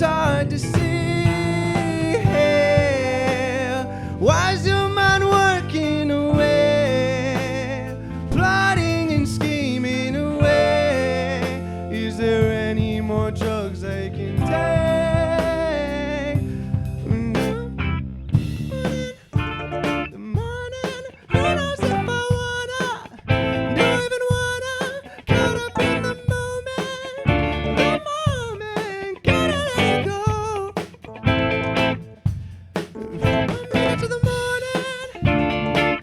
it's hard to see. Why's your mind working away, plotting and scheming away? Is there any more drugs I can take? The morning, who knows if I wanna, don't even wanna, caught up in the moment, gotta let it go. To the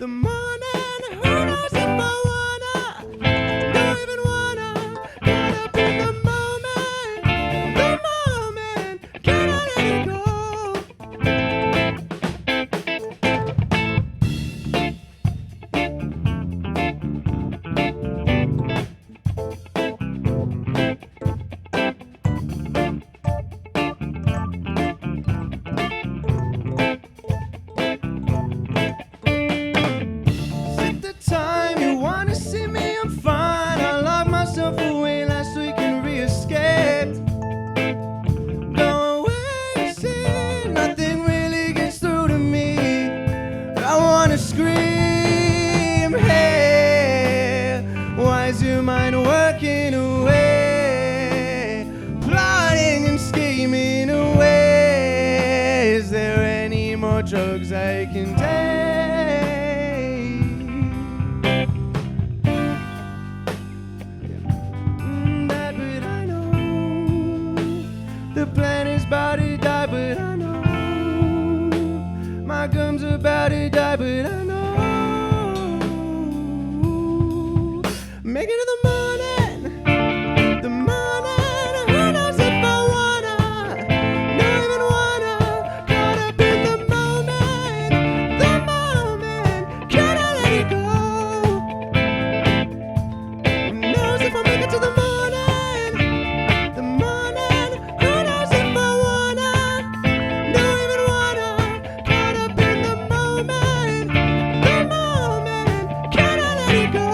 morning, who knows if I wanna, don't even wanna, caught up in the moment, gotta let it go. At the time you wanna see me, I'm fine. I locked myself away last week and re-escaped. Don't waste it, nothing really gets through to me. I wanna scream, hey, why is your mind working away, plotting and scheming away? Is there any more drugs I can take? Bad, but I know the plan is about to die, but I know my gums are about to die, but I know. Make it to the morning, who knows if I wanna, don't even wanna, caught up in the moment, can I let it go? Who knows if I'll make it to the morning, who knows if I wanna, don't even wanna, caught up in the moment, can I let it go?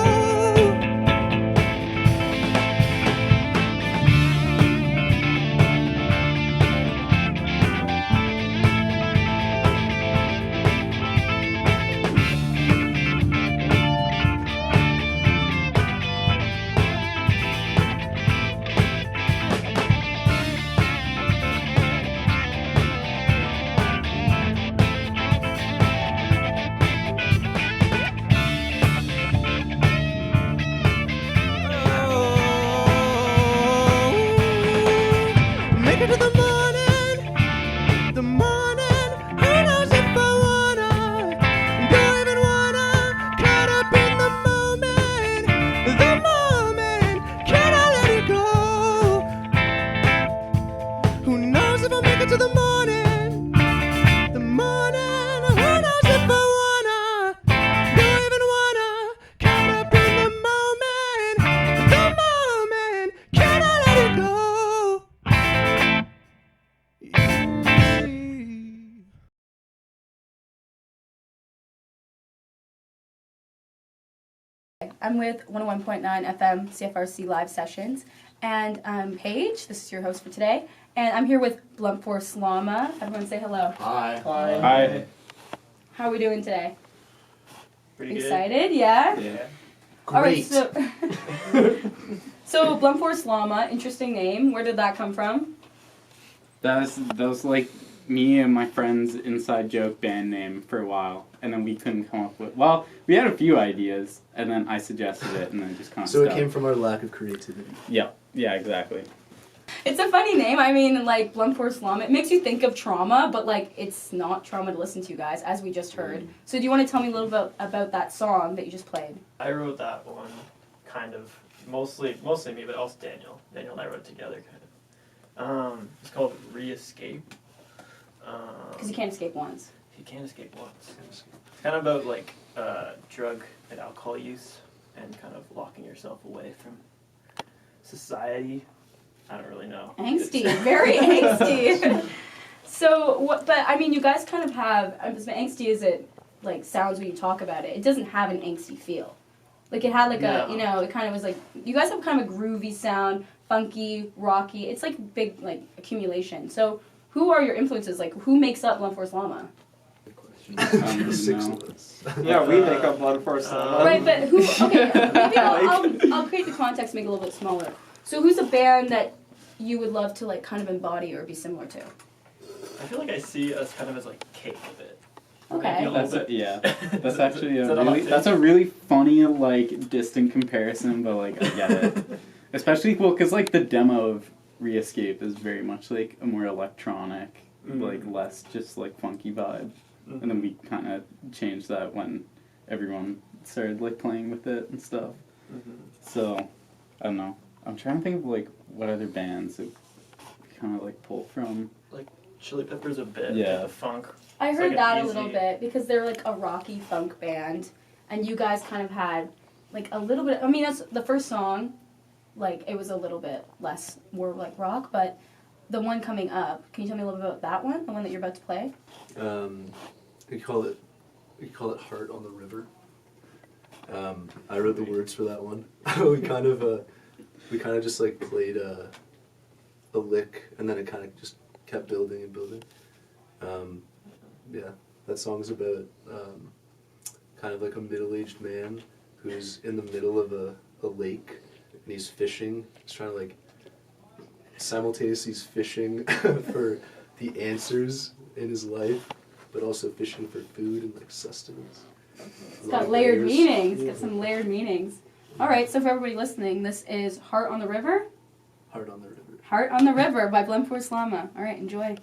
Make it to the morning, who knows if I wanna, don't even wanna, caught up in the moment, can I let it go? Who knows if I'll make it to the morning, who knows if I wanna, don't even wanna, caught up in the moment, can I let it go? I'm with 101.9 FM CFRC Live Sessions, and I'm Paige. This is your host for today, and I'm here with Blunt Force Llama. Everyone say hello. Hi. Hi. How are we doing today? Pretty good. Excited? Yeah? Yeah. All right, so Blunt Force Llama, interesting name. Where did that come from? That was like me and my friend's inside joke band name for a while, and then we couldn't come up with. Well, we had a few ideas, and then I suggested it, and then it just kind of. So stuck. it came from our lack of creativity. Yeah, exactly. It's a funny name. I mean, like, Blunt Force Llama, it makes you think of trauma, but, like, it's not trauma to listen to, guys, as we just heard. So do you want to tell me a little bit about that song that you just played? I wrote that one kind of, mostly me, but also Daniel. Daniel and I wrote it together, kind of. It's called Re-Escape. Because you can't escape once. You can't escape once. It's kind of about, like, drug and alcohol use and kind of locking yourself away from society. I don't really know. Angsty, very angsty. So, what? But I mean, you guys kind of have. As angsty as it like sounds when you talk about it, it doesn't have an angsty feel. Like it had like No. a, it kind of was like. You guys have kind of a groovy sound, funky, rocky. It's like big like accumulation. So who are your influences? Like who makes up Blunt Force Llama? Six No. of us. Yeah, we make up Blunt Force Llama. Right, but who? Okay, maybe I'll create the context, make it a little bit smaller. So who's a band that you would love to like kind of embody or be similar to? I feel like I see us kind of as like Cake a bit. Okay. Maybe a little bit. Yeah, that's actually Is a that a hot really take? that's a really funny like distant comparison, but like I get it. Especially because like the demo of Re-Escape is very much like a more electronic, like less just like funky vibe, and then we kind of changed that when everyone started like playing with it and stuff. So I don't know. I'm trying to think of like what other bands that kind of like pull from. Chili Peppers a bit. Yeah. The funk. I It's heard like that an a little easy- bit because they're like a rocky funk band, and you guys kind of had like a little bit. I mean, that's the first song. Like it was a little bit less, more like rock, but the one coming up. Can you tell me a little bit about that one? The one that you're about to play. We call it Heart on the River. I wrote the words for that one. we kind of just like played a lick, and then it kind of just kept building and building. Yeah, that song's about kind of like a middle-aged man who's in the middle of a lake, and he's fishing. He's trying to like simultaneously he's fishing for the answers in his life, but also fishing for food and like sustenance. It's got layered meanings. Got some layered meanings. All right, so for everybody listening, this is Heart on the River. Heart on the River. Heart on the River by Blunt Force Llama. All right, enjoy.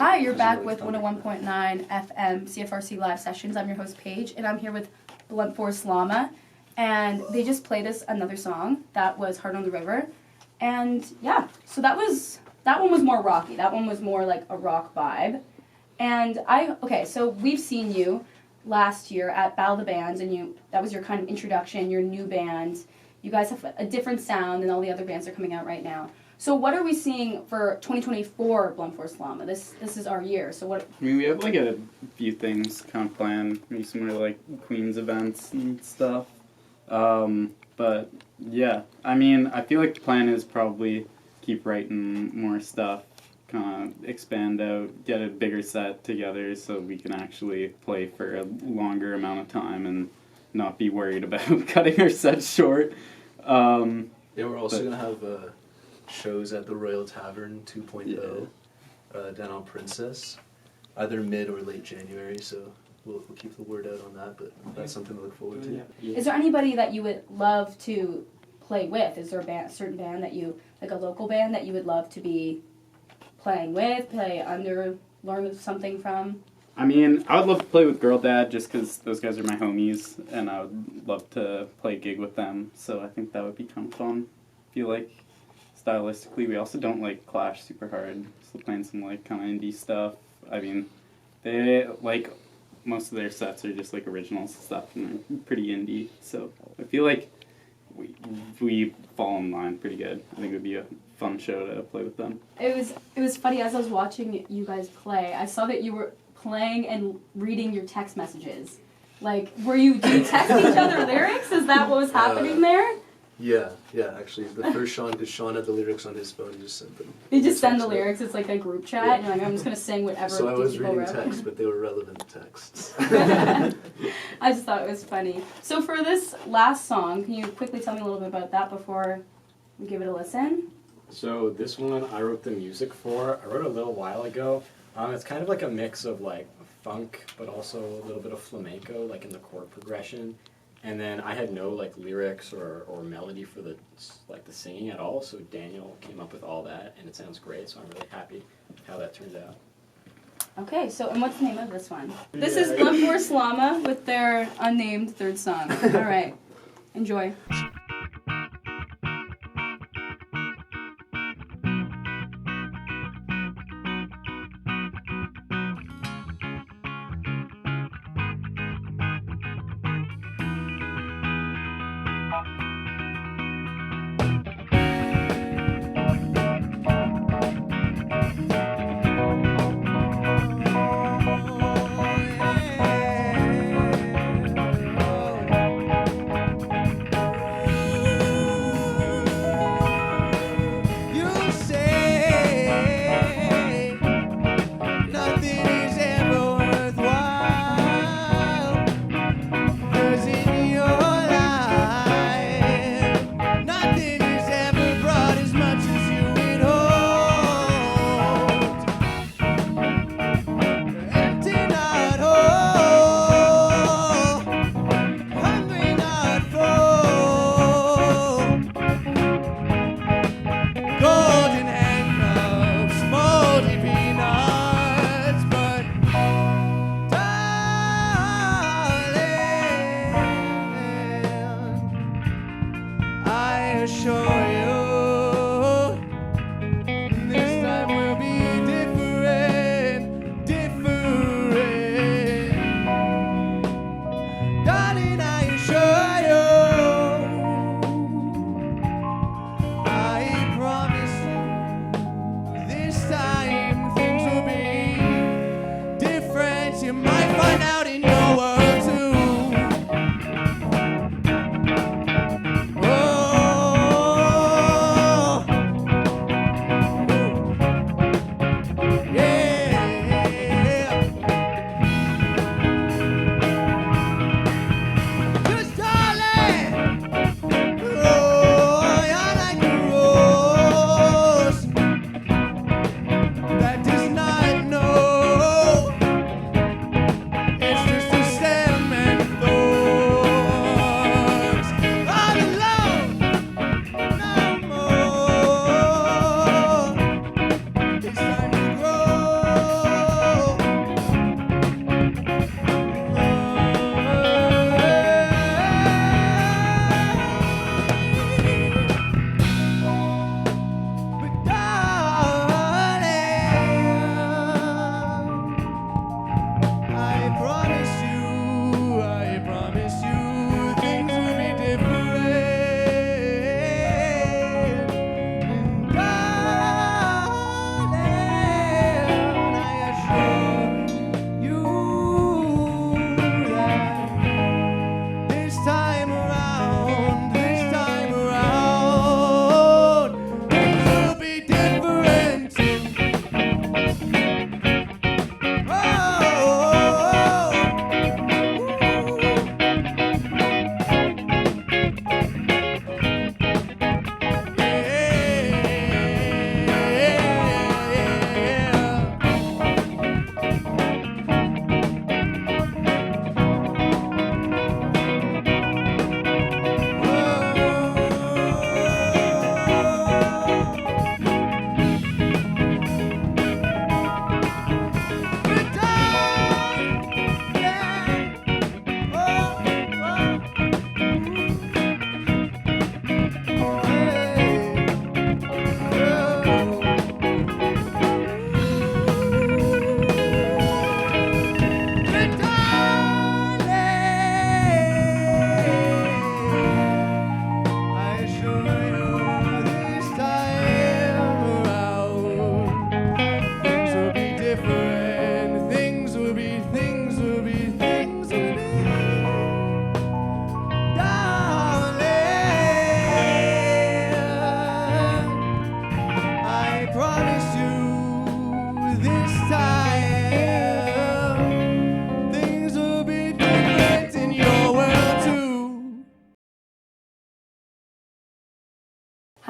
Hi, you're It's back really with fun. 101.9 FM CFRC Live Sessions. I'm your host, Paige, and I'm here with Blunt Force Llama. And they just played us another song that was Heart on the River. And yeah, so that one was more rocky. That one was more like a rock vibe. And so we've seen you last year at Battle of the Bands, and that was your kind of introduction, your new band. You guys have a different sound than all the other bands that are coming out right now. So what are we seeing for 2024 Blunt Force Llama? This is our year. So what? I mean, we have like a few things kind of planned, maybe similar to like Queen's events and stuff. But yeah, I mean, I feel like the plan is probably keep writing more stuff, kind of expand out, get a bigger set together so we can actually play for a longer amount of time and not be worried about cutting our sets short. Yeah, we're also going to have shows at the Royal Tavern 2.0 down on Princess, either mid or late January, so we'll keep the word out on that, but that's something to look forward to. Is there anybody that you would love to play with? Is there a certain band that you, like a local band that you would love to be playing with, play under, learn something from? I mean, I would love to play with Girl Dad just because those guys are my homies, and I would love to play a gig with them, so I think that would be kind of fun. I feel like stylistically, we also don't like clash super hard, still playing some like kind of indie stuff. I mean, they like most of their sets are just like originals and stuff, and they're pretty indie, so I feel like we fall in line pretty good. I think it would be a fun show to play with them. It was funny, as I was watching you guys play, I saw that you were playing and reading your text messages. Like, do you text each other lyrics? Is that what was happening there? Yeah, actually, the first Sean, because Sean had the lyrics on his phone, he just sent them. You just send the Text lyrics, it's like a group chat, Yeah. and you're like, I'm just going to sing whatever So I these was people reading wrote. texts, but they were relevant texts. I just thought it was funny. So for this last song, can you quickly tell me a little bit about that before we give it a listen? So this one I wrote the music for. I wrote it a little while ago. It's kind of like a mix of like funk, but also a little bit of flamenco, like in the chord progression. And then I had no like lyrics or melody for the singing at all. So Daniel came up with all that, and it sounds great. So I'm really happy how that turned out. Okay, and what's the name of this one? This is Blunt Force Llama with their unnamed third song. All right, enjoy.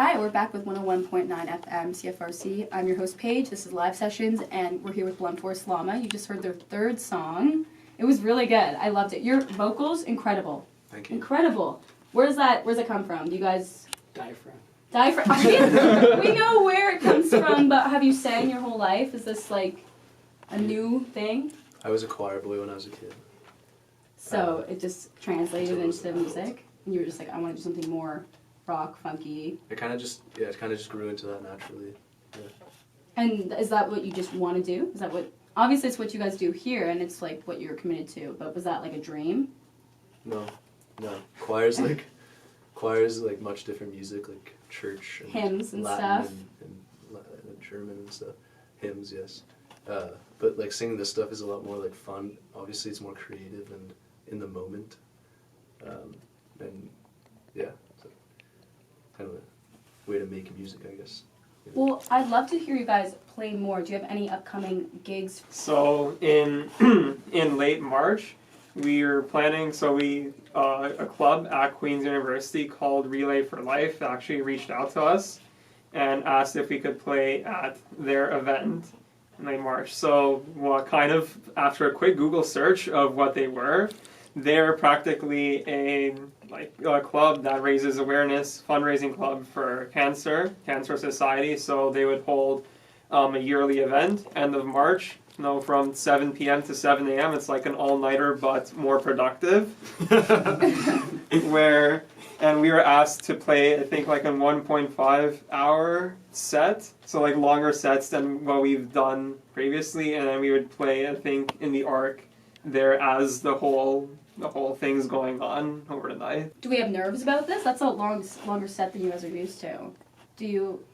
Hi, we're back with 101.9 FM CFRC. I'm your host, Paige. This is Live Sessions, and we're here with Blunt Force Llama. You just heard their third song. It was really good. I loved it. Your vocals, incredible. Thank you. Incredible. Where's that come from? Do you guys... Diaphragm. We know where it comes from, but have you sang your whole life? Is this like a new thing? I was a choir boy when I was a kid. So it just translated into the music, and you were just like, I want to do something more rock, funky. It kind of just grew into that naturally. Yeah. And is that what you just want to do? Is that what? Obviously, it's what you guys do here, and it's like what you're committed to. But was that like a dream? No. Choir's like much different music, like church and Hymns and Latin stuff. and German and stuff. Hymns, yes. But like singing this stuff is a lot more like fun. Obviously, it's more creative and in the moment. And yeah, so kind of a way to make music, I guess. Yeah. Well, I'd love to hear you guys play more. Do you have any upcoming gigs? So in in late March, we are planning. So a club at Queen's University called Relay for Life actually reached out to us and asked if we could play at their event in late March. So kind of after a quick Google search of what they were, they're practically a club that raises awareness, fundraising club for Cancer Society. So they would hold a yearly event, end of March, from 7 p.m. to 7 a.m. It's like an all-nighter, but more productive. And we were asked to play, I think, like a 1.5-hour set. So like longer sets than what we've done previously. And then we would play, I think, in the Arc there as the whole thing's going on over the night. Do we have nerves about this? That's a longer set than you guys are used to.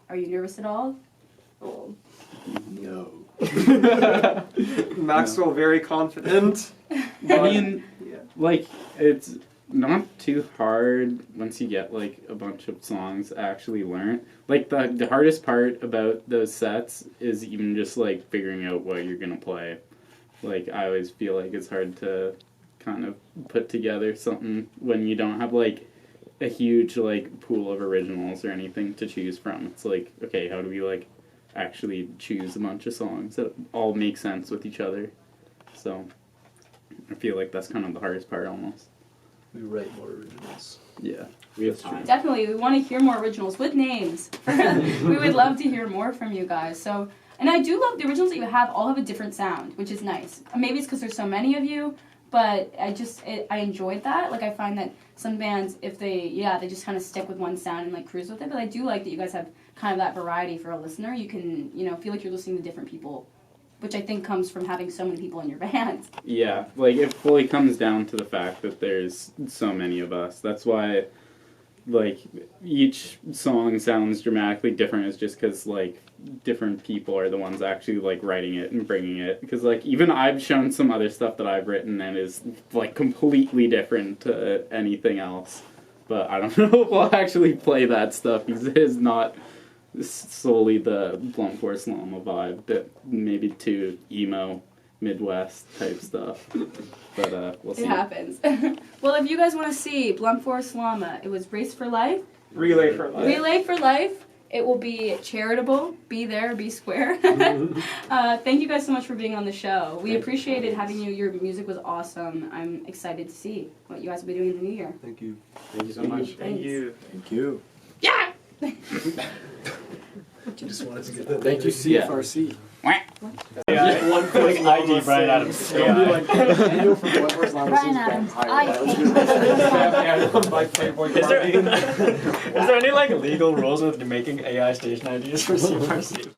Are you nervous at all? No. Maxwell, very confident. I mean, like, it's not too hard once you get, like, a bunch of songs actually learned. Like, the hardest part about those sets is even just, like, figuring out what you're gonna play. Like, I always feel like it's hard to kind of put together something when you don't have, like, a huge, like, pool of originals or anything to choose from. It's like, okay, how do we, like, actually choose a bunch of songs that all make sense with each other? So I feel like that's kind of the hardest part almost. We write more originals. Yeah, we have time. Definitely, we want to hear more originals with names. We would love to hear more from you guys. So, and I do love the originals that you have all have a different sound, which is nice. Maybe it's because there's so many of you, but I enjoyed that. Like, I find that some bands, if they just kind of stick with one sound and like cruise with it, but I do like that you guys have kind of that variety for a listener. You can, feel like you're listening to different people, which I think comes from having so many people in your band. Yeah, like, it fully comes down to the fact that there's so many of us. That's why, like, each song sounds dramatically different is just because, like, different people are the ones actually, like, writing it and bringing it. Because, like, even I've shown some other stuff that I've written and is, like, completely different to anything else. But I don't know if I'll actually play that stuff because it is not solely the Blunt Force Llama vibe, but maybe too emo, Midwest type stuff. But we'll see. It happens. Well, if you guys want to see Blunt Force Llama, it was Race for Life. Relay for Life. Relay for Life. It will be charitable. Be there, be square. Thank you guys so much for being on the show. We appreciated having you. Your music was awesome. I'm excited to see what you guys will be doing in the new year. Thank you. Thank you so much. Thank you. Thank you. Yeah! Just wanted to get that. Thank you, CFRC. Yeah, one quick ID, Brian Adams. Brian Adams. Is there any like legal rules with making AI station IDs for CFRC?